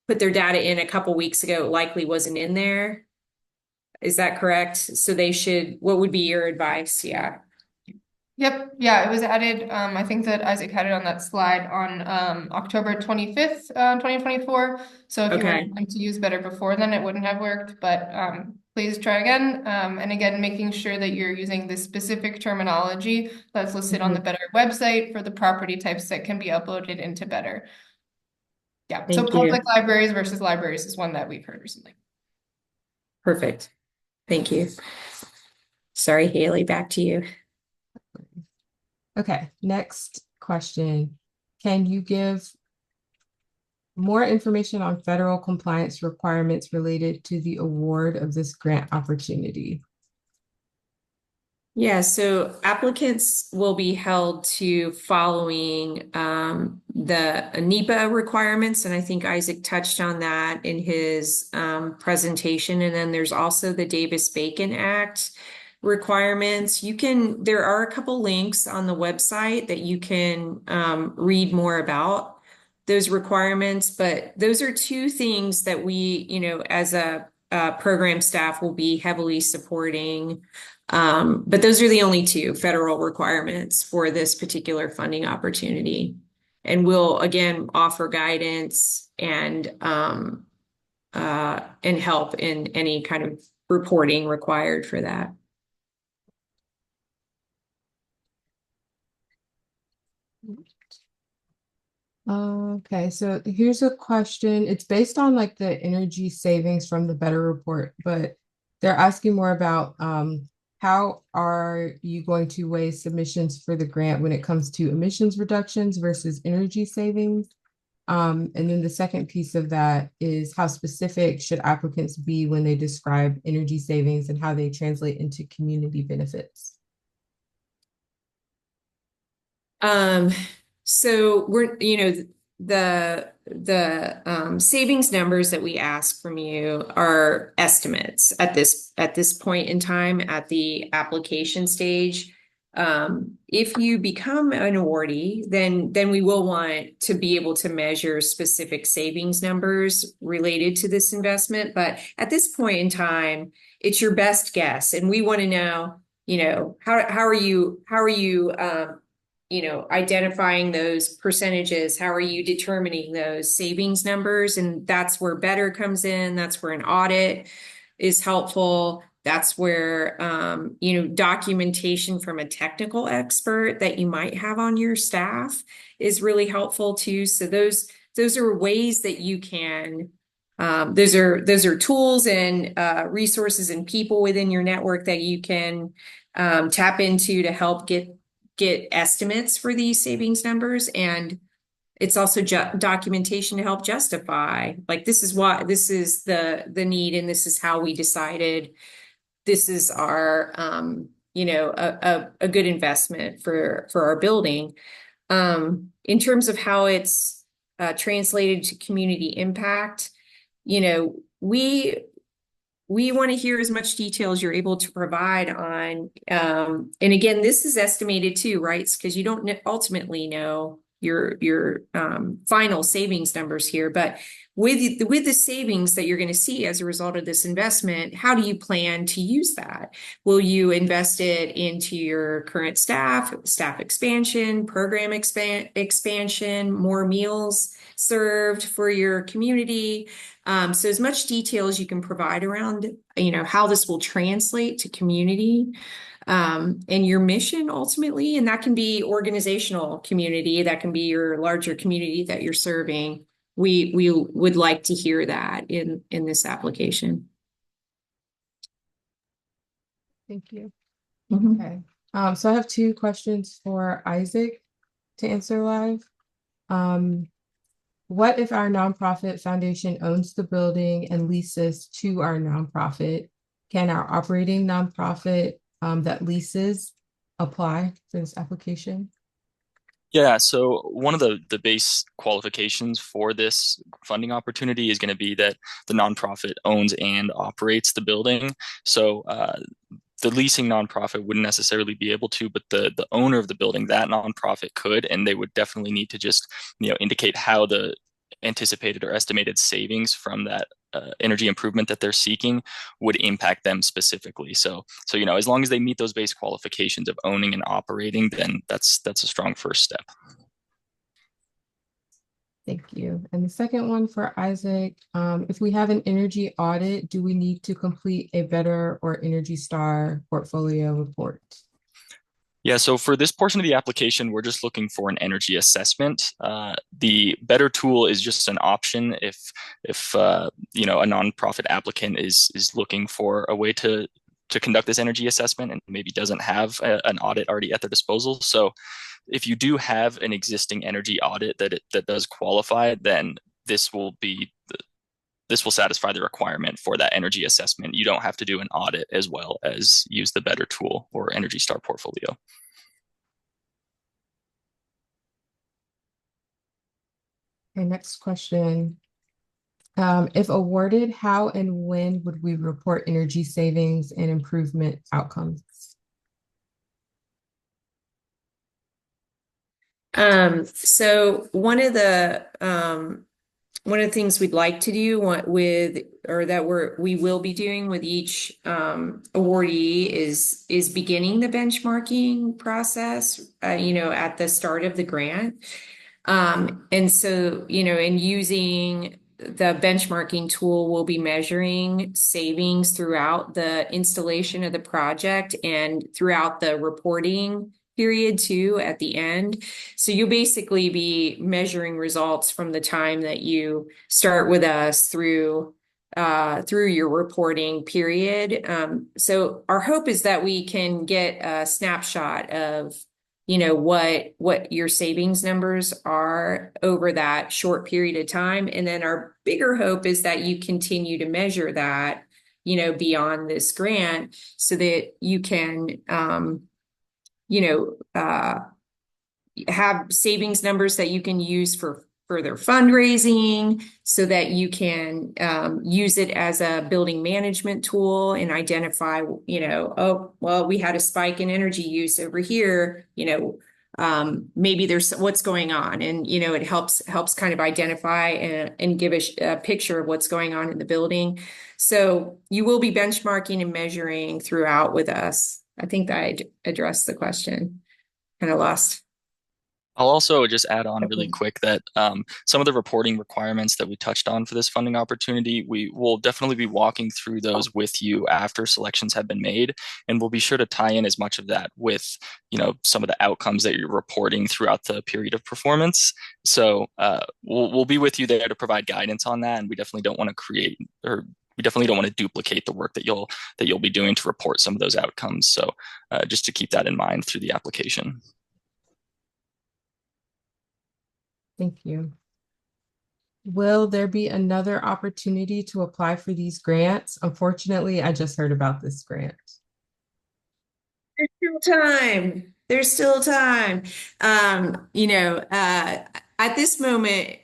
put their data in a couple weeks ago, it likely wasn't in there. Is that correct? So they should, what would be your advice? Yeah. Yep, yeah, it was added. I think that Isaac had it on that slide on October 25th, 2024. So if you were Okay. trying to use better before then, it wouldn't have worked, but please try again. And again, making sure that you're using the specific terminology that's listed on the Mhm. Better website for the property types that can be uploaded into Better. Yeah, so Thank you. public libraries versus libraries is one that we've heard recently. Perfect. Thank you. Sorry, Haley, back to you. Okay, next question. Can you give more information on federal compliance requirements related to the award of this grant opportunity? Yeah, so applicants will be held to following the NEPA requirements, and I think Isaac touched on that in his presentation. And then there's also the Davis-Bacon Act requirements. There are a couple links on the website that you can read more about those requirements, but those are two things that we, as a program staff will be heavily supporting. But those are the only two federal requirements for this particular funding opportunity. And we'll again offer guidance and help in any kind of reporting required for that. Okay, so here's a question. It's based on like the energy savings from the Better report, but they're asking more about how are you going to weigh submissions for the grant when it comes to emissions reductions versus energy savings? And then the second piece of that is how specific should applicants be when they describe energy savings and how they translate into community benefits? Um, so we're, the savings numbers that we ask from you are estimates at this point in time at the application stage. If you become an awardee, then we will want to be able to measure specific savings numbers related to this investment. But at this point in time, it's your best guess, and we want to know, how are you identifying those percentages? How are you determining those savings numbers? And that's where Better comes in. That's where an audit is helpful. That's where, documentation from a technical expert that you might have on your staff is really helpful too. So those are ways that you can, those are tools and resources and people within your network that you can tap into to help get estimates for these savings numbers. And it's also documentation to help justify, like, this is the need, and this is how we decided this is our a good investment for our building. In terms of how it's translated to community impact, we want to hear as much detail as you're able to provide on, and again, this is estimated too, right? Because you don't ultimately know your final savings numbers here, but with the savings that you're going to see as a result of this investment, how do you plan to use that? Will you invest it into your current staff expansion, program expansion, more meals served for your community? So as much detail as you can provide around, how this will translate to community, and your mission ultimately, and that can be organizational community, that can be your larger community that you're serving. We would like to hear that in this application. Thank you. Mhm. Okay. So I have two questions for Isaac to answer live. What if our nonprofit foundation owns the building and leases to our nonprofit? Can our operating nonprofit that leases apply for this application? Yeah, so one of the base qualifications for this funding opportunity is going to be that the nonprofit owns and operates the building. So the leasing nonprofit wouldn't necessarily be able to, but the owner of the building, that nonprofit could, and they would definitely need to just indicate how the anticipated or estimated savings from that energy improvement that they're seeking would impact them specifically. So as long as they meet those base qualifications of owning and operating, then that's a strong first step. Thank you. And the second one for Isaac, if we have an energy audit, do we need to complete a Better or Energy Star portfolio report? Yeah, so for this portion of the application, we're just looking for an energy assessment. The Better tool is just an option if a nonprofit applicant is looking for a way to conduct this energy assessment and maybe doesn't have an audit already at their disposal. So if you do have an existing energy audit that does qualify, then this will satisfy the requirement for that energy assessment. You don't have to do an audit as well as use the Better tool or Energy Star portfolio. Okay, next question. If awarded, how and when would we report energy savings and improvement outcomes? So one of the things we'd like to do we will be doing with each awardee is beginning the benchmarking process, at the start of the grant. And so, in using the benchmarking tool, we'll be measuring savings throughout the installation of the project and throughout the reporting period too at the end. So you'll basically be measuring results from the time that you start with us through your reporting period. So our hope is that we can get a snapshot of what your savings numbers are over that short period of time. And then our bigger hope is that you continue to measure that, beyond this grant so that you can, have savings numbers that you can use for further fundraising so that you can use it as a building management tool and identify, oh, well, we had a spike in energy use over here, maybe there's what's going on. And, it helps kind of identify and give a picture of what's going on in the building. So you will be benchmarking and measuring throughout with us. I think that I addressed the question. Kind of lost. I'll also just add on really quick that some of the reporting requirements that we touched on for this funding opportunity, we will definitely be walking through those with you after selections have been made. And we'll be sure to tie in as much of that with, some of the outcomes that you're reporting throughout the period of performance. So we'll be with you there to provide guidance on that. And we definitely don't want to duplicate the work that you'll be doing to report some of those outcomes. So just to keep that in mind through the application. Thank you. Will there be another opportunity to apply for these grants? Unfortunately, I just heard about this grant. There's still time. There's still time. At this moment,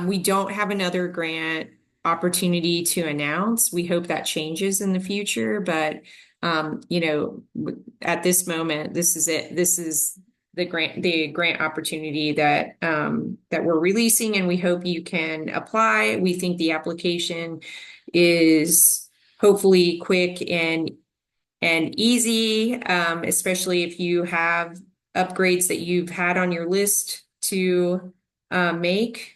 we don't have another grant opportunity to announce. We hope that changes in the future, but at this moment, this is it. This is the grant opportunity that we're releasing, and we hope you can apply. We think the application is hopefully quick and easy, especially if you have upgrades that you've had on your list to make,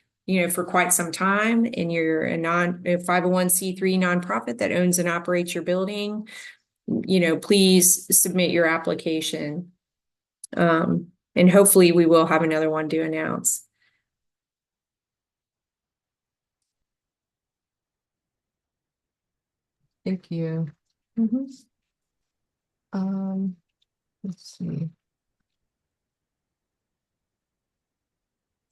for quite some time, and you're a 501c3 nonprofit that owns and operates your building, please submit your application. And hopefully we will have another one to announce. Thank you. Let's see.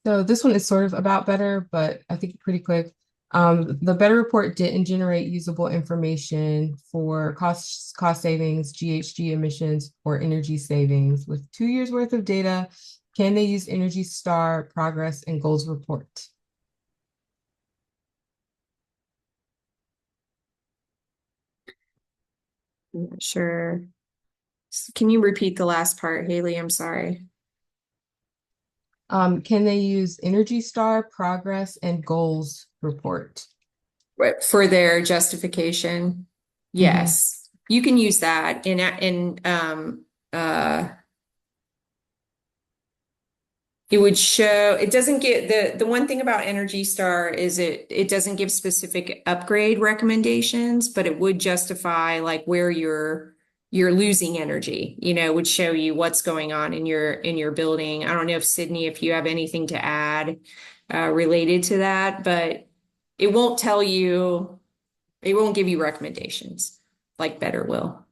So this one is sort of about Better, but I think pretty quick. The Better report didn't generate usable information for cost savings, GHG emissions, or energy savings. With 2 years worth of data, can they use Energy Star progress and goals report? I'm not sure. Can you repeat the last part, Haley? I'm sorry. Can they use Energy Star, Progress, and Goals report? Right, for their justification. Mm-hmm. Yes, you can use that uh it would show, it doesn't get the one thing about Energy Star is it doesn't give specific upgrade recommendations, but it would justify like where you're losing energy, would show you what's going on in your building. I don't know if Sydney, if you have anything to add related to that, but it won't tell you, it won't give you recommendations like Better will.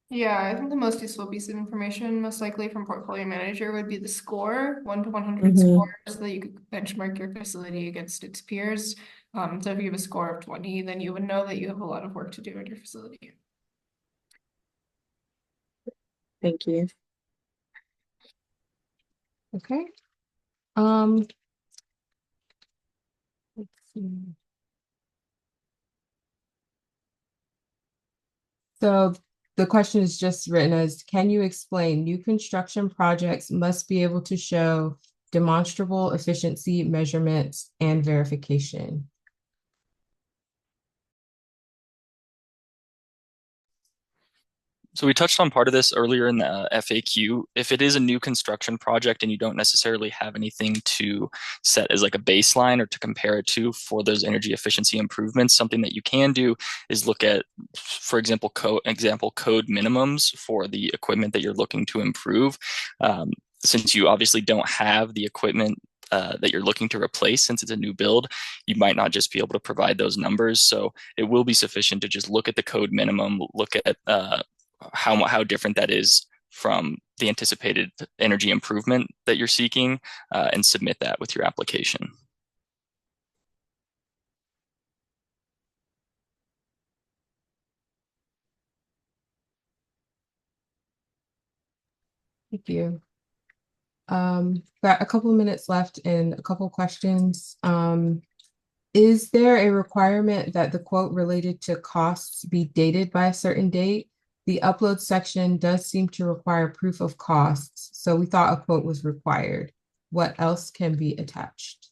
Yeah, I think the most useful piece of information, most likely from portfolio manager, would be the score, 1 to 100 score, so that you could benchmark your facility against its peers. So if you have a score of 20, then you would know that you have a lot of work to do in your facility. Thank you. Okay. Let's see. So the question is just written as, can you explain new construction projects must be able to show demonstrable efficiency measurements and verification? So we touched on part of this earlier in the FAQ. If it is a new construction project and you don't necessarily have anything to set as like a baseline or to compare it to for those energy efficiency improvements, something that you can do is look at, for example, code minimums for the equipment that you're looking to improve. Since you obviously don't have the equipment that you're looking to replace, since it's a new build, you might not just be able to provide those numbers. So it will be sufficient to just look at the code minimum, look at how different that is from the anticipated energy improvement that you're seeking, and submit that with your application. Thank you. Got a couple of minutes left and a couple questions. Is there a requirement that the quote related to costs be dated by a certain date? The upload section does seem to require proof of costs, so we thought a quote was required. What else can be attached?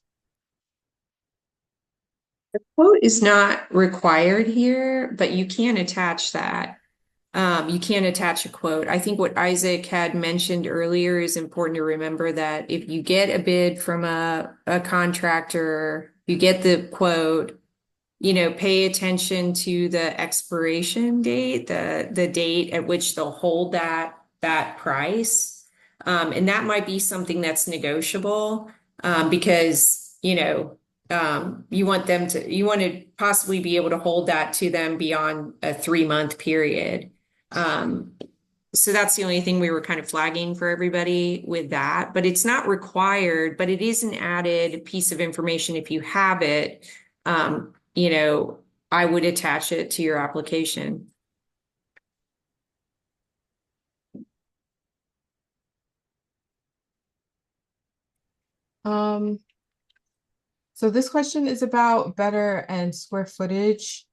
The quote is not required here, but you can attach that. You can attach a quote. I think what Isaac had mentioned earlier is important to remember that if you get a bid from a contractor, you get the quote, pay attention to the expiration date, the date at which they'll hold that price. And that might be something that's negotiable, because, you want to possibly be able to hold that to them beyond a 3-month period. So that's the only thing we were kind of flagging for everybody with that, but it's not required, but it is an added piece of information if you have it. I would attach it to your application. Um, so this question is about better and square footage.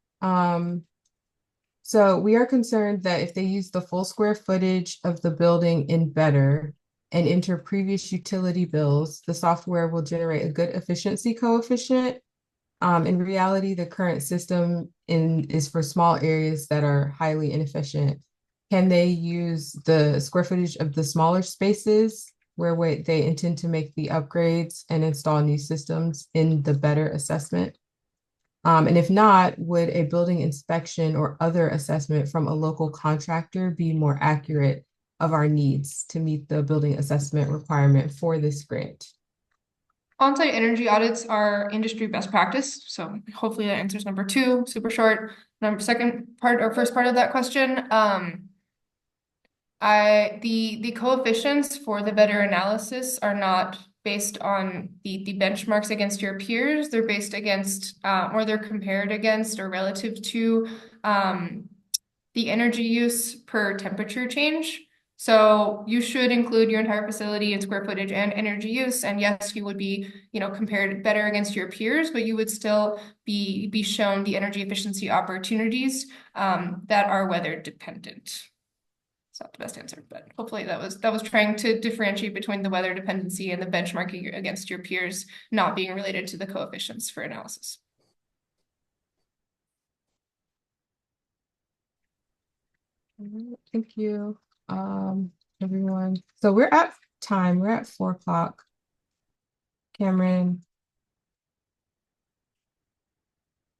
So we are concerned that if they use the full square footage of the building in better and enter previous utility bills, the software will generate a good efficiency coefficient. In reality, the current system is for small areas that are highly inefficient. Can they use the square footage of the smaller spaces where they intend to make the upgrades and install new systems in the better assessment? And if not, would a building inspection or other assessment from a local contractor be more accurate of our needs to meet the building assessment requirement for this grant? On-site energy audits are industry best practice, so hopefully that answers number 2, super short. Second part or first part of that question, the coefficients for the better analysis are not based on the benchmarks against your peers. They're based against or they're compared against or relative to the energy use per temperature change. So you should include your entire facility in square footage and energy use. And yes, you would be, compared better against your peers, but you would still be shown the energy efficiency opportunities that are weather dependent. Does not the best answer, but hopefully that was trying to differentiate between the weather dependency and the benchmarking against your peers not being related to the coefficients for analysis. Thank you, everyone. So we're at time. We're at 4 o'clock. Cameron,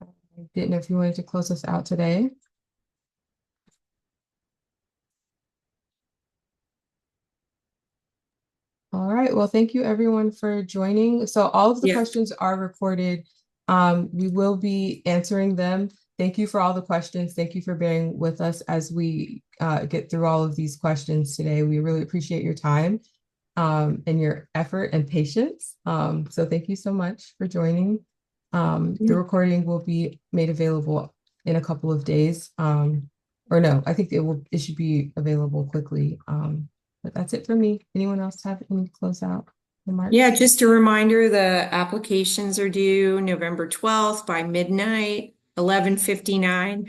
I didn't know if you wanted to close us out today. All right. Well, thank you everyone for joining. So all of the Yeah. questions are recorded. We will be answering them. Thank you for all the questions. Thank you for bearing with us as we get through all of these questions today. We really appreciate your time and your effort and patience. So thank you so much for joining. The recording will be made available in a couple of days. Or no, I think it should be available quickly. But that's it for me. Anyone else have any closeout remarks? Yeah, just a reminder, the applications are due November 12th by midnight, 11:59,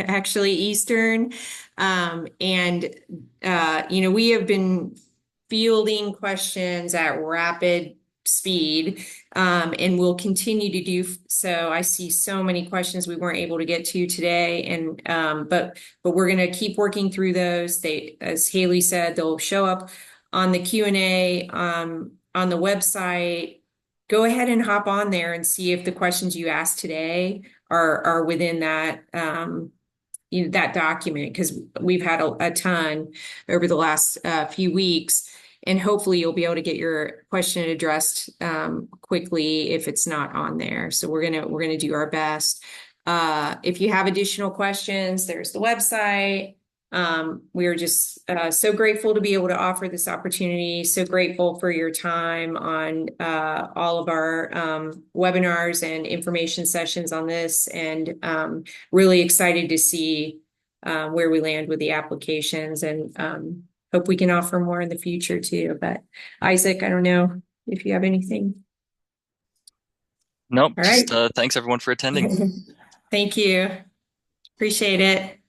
actually Eastern. We have been fielding questions at rapid speed, and we'll continue to do so. I see so many questions we weren't able to get to today, and but we're going to keep working through those. They, as Haley said, they'll show up on the Q&A on the website. Go ahead and hop on there and see if the questions you asked today are within that that document, because we've had a ton over the last few weeks, and hopefully you'll be able to get your question addressed quickly if it's not on there. So we're gonna do our best. If you have additional questions, there's the website. We are just so grateful to be able to offer this opportunity. So grateful for your time on all of our webinars and information sessions on this, and really excited to see where we land with the applications, and hope we can offer more in the future too. But Isaac, I don't know if you have anything. Nope. All Just right. thanks everyone for attending. Thank you. Appreciate it.